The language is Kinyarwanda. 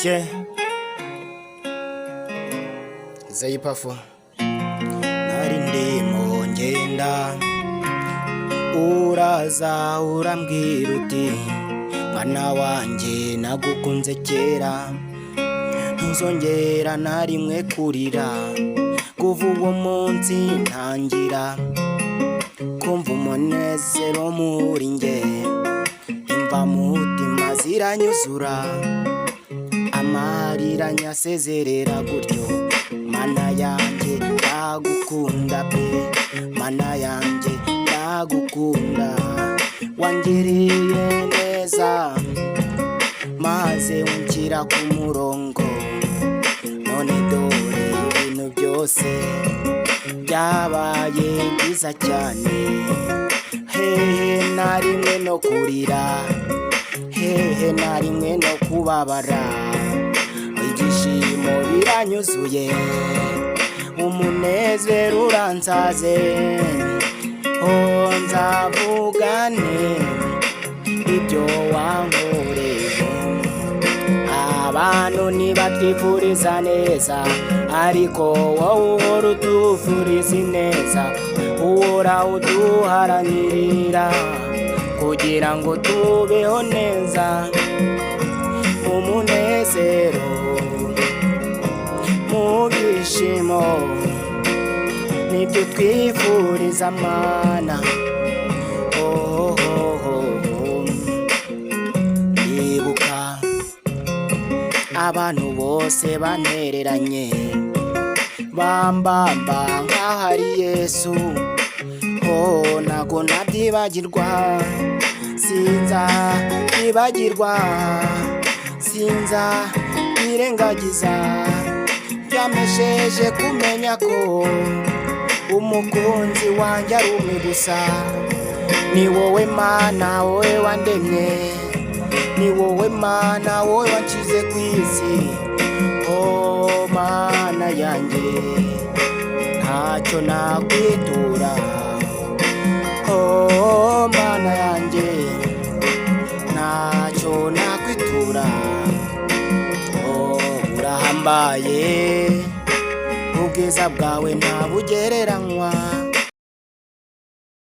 Yeah. Zaipafu nari ndimo ngenda uraza urambwira uti mwana wanjye nagukunze kera ntuzongera na rimwe kurira kuva uwo munsi ntangira kumva umunezero muri njye imva mutima ziranyuzura amarira nyasezerera gutyo mana yanjye ndagukunda pe mana yanjye ndagukunda wangiriye neza maze unshyira ku murongo none dore ibintu byose byabaye byiza cyane hehe na rimwe no kurira hehe na rimwe no kubabara ibyishimo biranyuzuye umunezero uransaze nzavugane ibyo wankoreye abantu ntibatwifuriza neza ariko wowe uhora utufuriza ineza uhora uduharanirira kugira ngo tubeho neza mu munezero mu byishimo nibyo twifuriza mana ndibuka abantu bose bantereranye bambamba nk'aho ari Yesu ntago nabyibagirwa sinza kwibagirwa sinza kwirengagiza byamesheje kumenya ko umukunzi wanjye ari umwe gusa ni wowe mana wowe wandemye ni wowe mana wowe wanshize ku isi mana yanjye ntacyo nakwitura mana yanjye ntacyo nakwitura urahambaye ubwiza bwawe ntabugereranywa